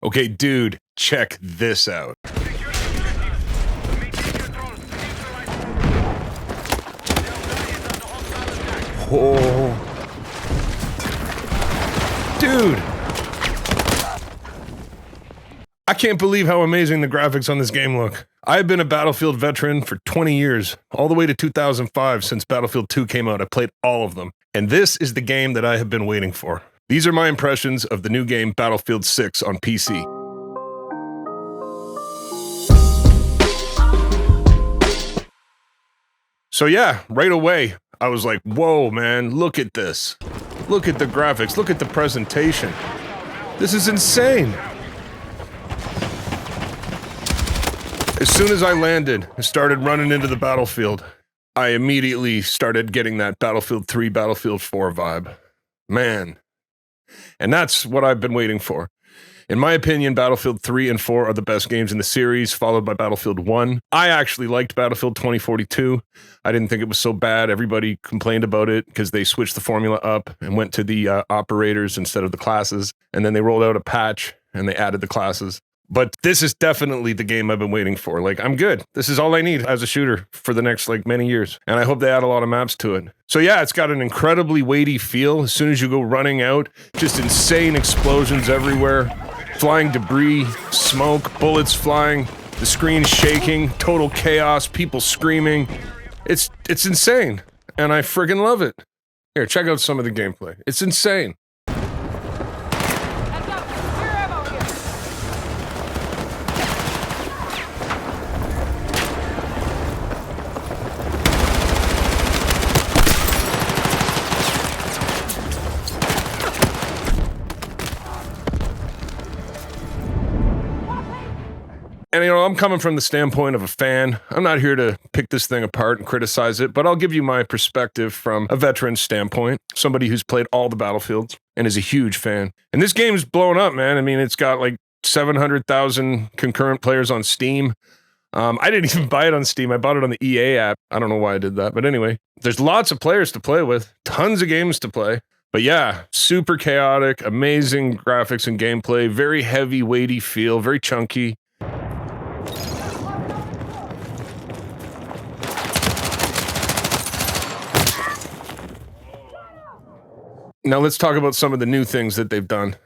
Okay, dude, check this out. Oh. Dude! I can't believe how amazing the graphics on this game look. I've been a Battlefield veteran for 20 years, all the way to 2005 since Battlefield 2 came out. I played all of them. And this is the game that I have been waiting for. These are my impressions of the new game Battlefield 6 on PC. So yeah, right away, I was like, whoa, man, look at this. Look at the graphics, look at the presentation. This is insane. As soon as I landed and started running into the battlefield, I immediately started getting that Battlefield 3, Battlefield 4 vibe. Man. And that's what I've been waiting for. In my opinion, Battlefield 3 and 4 are the best games in the series, followed by Battlefield 1. I actually liked Battlefield 2042. I didn't think it was so bad. Everybody complained about it because they switched the formula up and went to the operators instead of the classes. And then they rolled out a patch and they added the classes. But this is definitely the game I've been waiting for. Like, I'm good. This is all I need as a shooter for the next, many years. And I hope they add a lot of maps to it. So yeah, it's got an incredibly weighty feel. As soon as you go running out, just insane explosions everywhere. Flying debris, smoke, bullets flying, the screen shaking, total chaos, people screaming. It's insane. And I friggin' love it. Here, check out some of the gameplay. It's insane. And, I'm coming from the standpoint of a fan. I'm not here to pick this thing apart and criticize it, but I'll give you my perspective from a veteran standpoint, somebody who's played all the Battlefields and is a huge fan. And this game's blown up, man. I mean, it's got 700,000 concurrent players on Steam. I didn't even buy it on Steam. I bought it on the EA app. I don't know why I did that, but anyway, there's lots of players to play with, tons of games to play. But yeah, super chaotic, amazing graphics and gameplay, very heavy, weighty feel, very chunky. Now let's talk about some of the new things that they've done.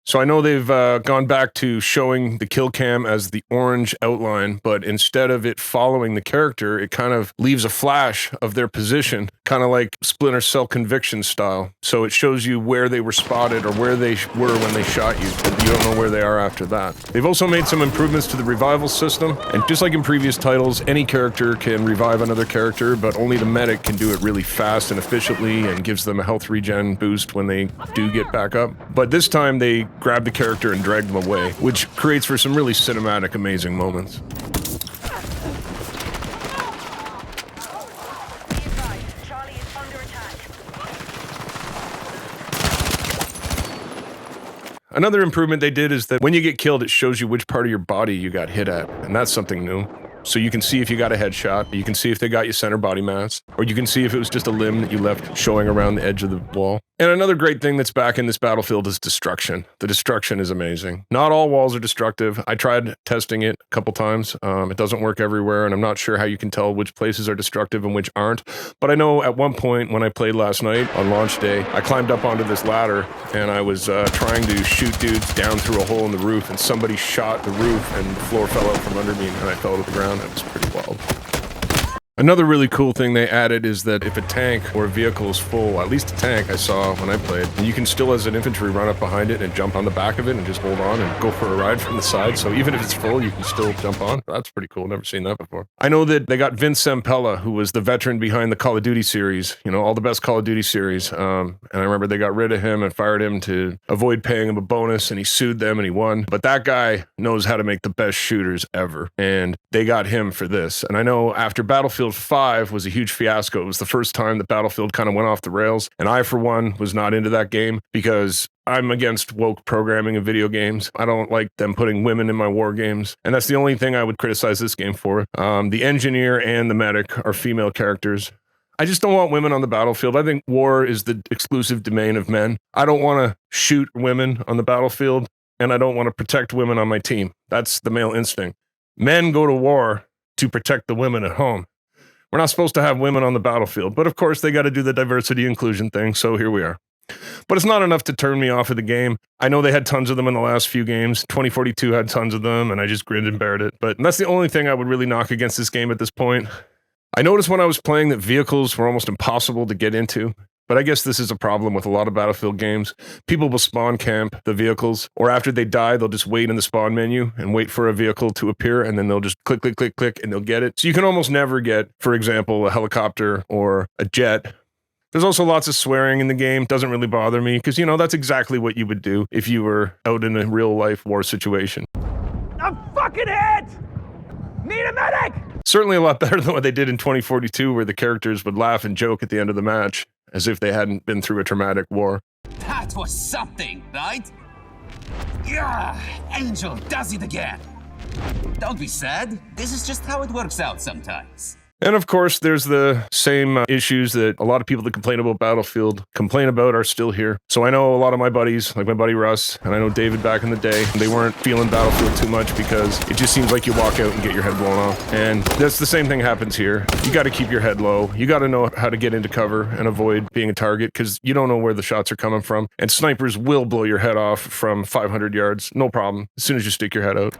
So I know they've gone back to showing the kill cam as the orange outline, but instead of it following the character, it kind of leaves a flash of their position, kind of like Splinter Cell Conviction style. So it shows you where they were spotted or where they were when they shot you, but you don't know where they are after that. They've also made some improvements to the revival system, and just like in previous titles, any character can revive another character, but only the medic can do it really fast and efficiently and gives them a health regen boost when they do get back up. But this time they grab the character and drag them away, which creates for some really cinematic, amazing moments. Another improvement they did is that when you get killed, it shows you which part of your body you got hit at, and that's something new. So you can see if you got a headshot, you can see if they got you center body mass, or you can see if it was just a limb that you left showing around the edge of the wall. And another great thing that's back in this Battlefield is destruction. The destruction is amazing. Not all walls are destructive. I tried testing it a couple times. It doesn't work everywhere, and I'm not sure how you can tell which places are destructive and which aren't. But I know at one point when I played last night on launch day, I climbed up onto this ladder and I was trying to shoot dudes down through a hole in the roof, and somebody shot the roof and the floor fell out from under me and I fell to the ground. It was pretty wild. Another really cool thing they added is that if a tank or a vehicle is full, at least a tank I saw when I played, you can still as an infantry run up behind it and jump on the back of it and just hold on and go for a ride from the side. So even if it's full, you can still jump on. That's pretty cool. Never seen that before. I know that they got Vince Zampella, who was the veteran behind the Call of Duty series, all the best Call of Duty series. And I remember they got rid of him and fired him to avoid paying him a bonus, and he sued them and he won. But that guy knows how to make the best shooters ever. And they got him for this. And I know after Battlefield 5 was a huge fiasco. It was the first time that Battlefield kind of went off the rails. And I, for one, was not into that game because I'm against woke programming in video games. I don't like them putting women in my war games. And that's the only thing I would criticize this game for. The engineer and the medic are female characters. I just don't want women on the battlefield. I think war is the exclusive domain of men. I don't want to shoot women on the battlefield. and I don't want to protect women on my team. That's the male instinct. Men go to war to protect the women at home. We're not supposed to have women on the battlefield, but of course they got to do the diversity inclusion thing, so here we are. But it's not enough to turn me off of the game. I know they had tons of them in the last few games. 2042 had tons of them, and I just grinned and bared it. But that's the only thing I would really knock against this game at this point. I noticed when I was playing that vehicles were almost impossible to get into. But I guess this is a problem with a lot of Battlefield games. People will spawn camp the vehicles, or after they die, they'll just wait in the spawn menu and wait for a vehicle to appear, and then they'll just click, click, click, click, and they'll get it. So you can almost never get, for example, a helicopter or a jet. There's also lots of swearing in the game. Doesn't really bother me, because, you know, that's exactly what you would do if you were out in a real-life war situation. I'm fucking hit! Need a medic! Certainly a lot better than what they did in 2042, where the characters would laugh and joke at the end of the match, as if they hadn't been through a traumatic war. That was something, right? Yeah, Angel does it again. Don't be sad. This is just how it works out sometimes. And of course, there's the same issues that a lot of people that complain about Battlefield complain about are still here. So I know a lot of my buddies, like my buddy Russ, and I know David back in the day, they weren't feeling Battlefield too much because it just seems like you walk out and get your head blown off. And that's the same thing happens here. You got to keep your head low. You got to know how to get into cover and avoid being a target, because you don't know where the shots are coming from. And snipers will blow your head off from 500 yards, no problem, as soon as you stick your head out.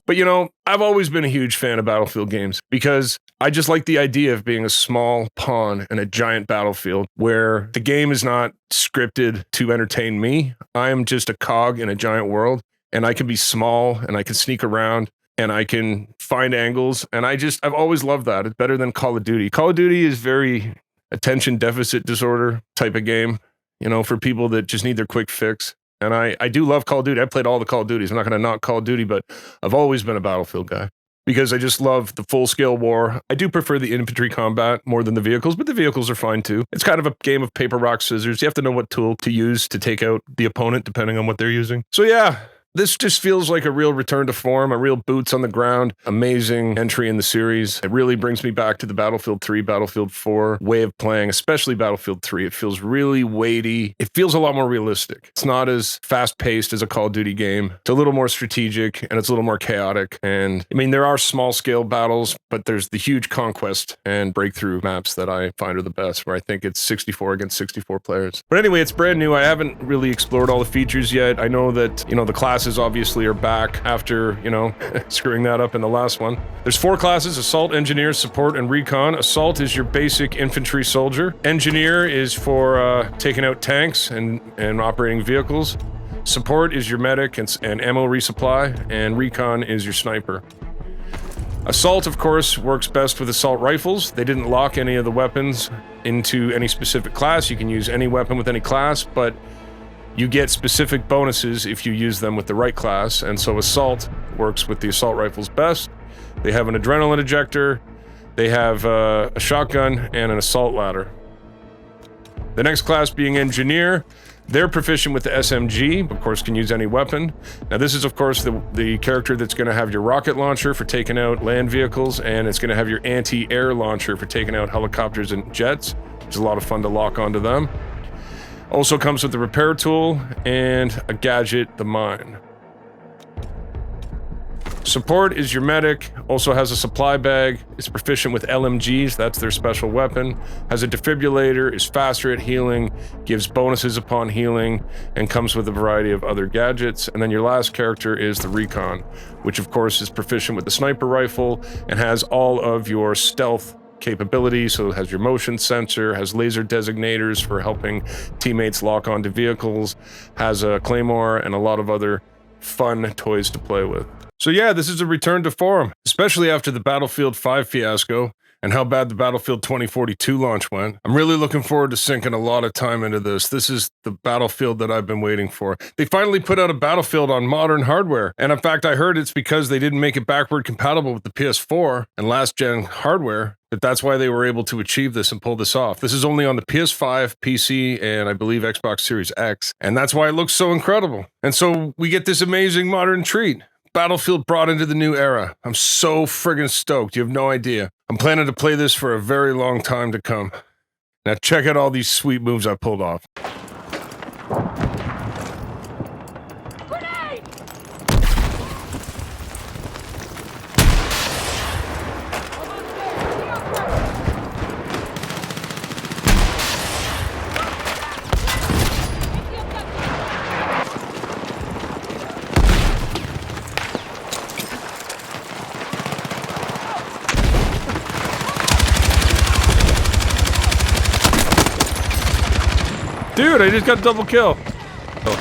But you know, I've always been a huge fan of Battlefield games because I just like the idea of being a small pawn in a giant battlefield where the game is not scripted to entertain me. I am just a cog in a giant world, and I can be small and I can sneak around and I can find angles, and I've always loved that. It's better than Call of Duty. Call of Duty is very attention deficit disorder type of game, you know, for people that just need their quick fix. And I do love Call of Duty. I played all the Call of Duties. I'm not going to knock Call of Duty, but I've always been a Battlefield guy because I just love the full-scale war. I do prefer the infantry combat more than the vehicles, but the vehicles are fine too. It's kind of a game of paper, rock, scissors. You have to know what tool to use to take out the opponent depending on what they're using. So yeah, this just feels like a real return to form, a real boots on the ground, amazing entry in the series. It really brings me back to the Battlefield 3, Battlefield 4 way of playing, especially Battlefield 3. It feels really weighty. It feels a lot more realistic. It's not as fast-paced as a Call of Duty game. It's a little more strategic, and it's a little more chaotic. And, I mean, there are small-scale battles, but there's the huge conquest and breakthrough maps that I find are the best, where I think it's 64 against 64 players. But anyway, it's brand new. I haven't really explored all the features yet. I know that, you know, the classes obviously are back after, you know, screwing that up in the last one. There's 4 classes: Assault, Engineer, Support, and Recon. Assault is your basic infantry soldier. Engineer is for taking out tanks and operating vehicles. Support is your medic and ammo resupply, and Recon is your sniper. Assault, of course, works best with assault rifles. They didn't lock any of the weapons into any specific class. You can use any weapon with any class, but you get specific bonuses if you use them with the right class, and so Assault works with the assault rifles best. They have an adrenaline ejector, they have a shotgun, and an assault ladder. The next class being Engineer, they're proficient with the SMG, of course can use any weapon. Now this is of course the character that's going to have your rocket launcher for taking out land vehicles, and it's going to have your anti-air launcher for taking out helicopters and jets, which is a lot of fun to lock onto them. Also comes with the repair tool and a gadget, the mine. Support is your medic, also has a supply bag, is proficient with LMGs, that's their special weapon, has a defibrillator, is faster at healing, gives bonuses upon healing, and comes with a variety of other gadgets. And then your last character is the Recon, which of course is proficient with the sniper rifle and has all of your stealth capabilities. So it has your motion sensor, has laser designators for helping teammates lock onto vehicles, has a claymore, and a lot of other fun toys to play with. So yeah, this is a return to form, especially after the Battlefield 5 fiasco and how bad the Battlefield 2042 launch went. I'm really looking forward to sinking a lot of time into this. This is the Battlefield that I've been waiting for. They finally put out a Battlefield on modern hardware. And in fact, I heard it's because they didn't make it backward compatible with the PS4 and last gen hardware, that's why they were able to achieve this and pull this off. This is only on the PS5, PC, and I believe Xbox Series X. And that's why it looks so incredible. And so we get this amazing modern treat. Battlefield brought into the new era. I'm so friggin' stoked. You have no idea. I'm planning to play this for a very long time to come. Now check out all these sweet moves I pulled off. Grenade! Dude, I just got a double kill. Oh.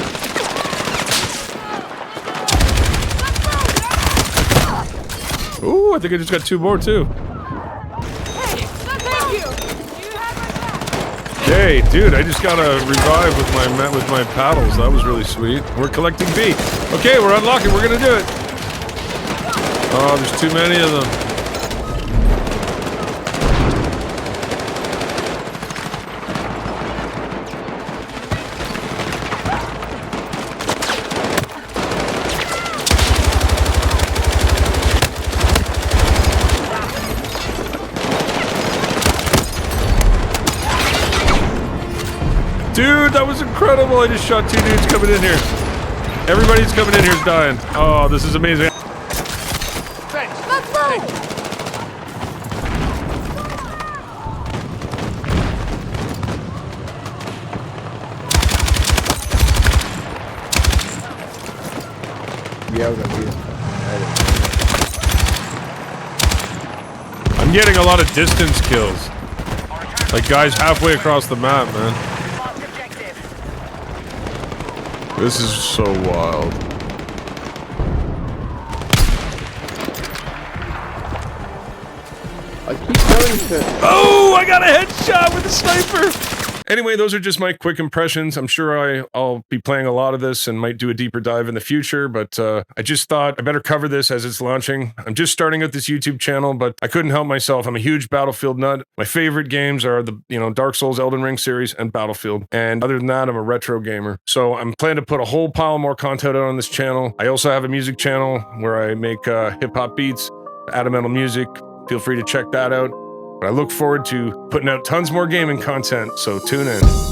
Ooh, I think I just got 2 more too. Hey, dude, I just got a revive with my paddles. That was really sweet. We're collecting B. Okay, we're unlocking. We're gonna do it. Oh, there's too many of them. Dude, that was incredible. I just shot 2 dudes coming in here. Everybody's coming in here is dying. Oh, this is amazing. Let's move! I'm getting a lot of distance kills. Like guys halfway across the map, man. This is so wild. I keep going to... Oh, I got a headshot with a sniper! Anyway, those are just my quick impressions. I'm sure I'll be playing a lot of this and might do a deeper dive in the future, but I just thought I better cover this as it's launching. I'm just starting out this YouTube channel, but I couldn't help myself. I'm a huge Battlefield nut. My favorite games are the Dark Souls, Elden Ring series, and Battlefield. And other than that, I'm a retro gamer. So I'm planning to put a whole pile more content out on this channel. I also have a music channel where I make hip-hop beats, Metal music. Feel free to check that out. But I look forward to putting out tons more gaming content, so tune in.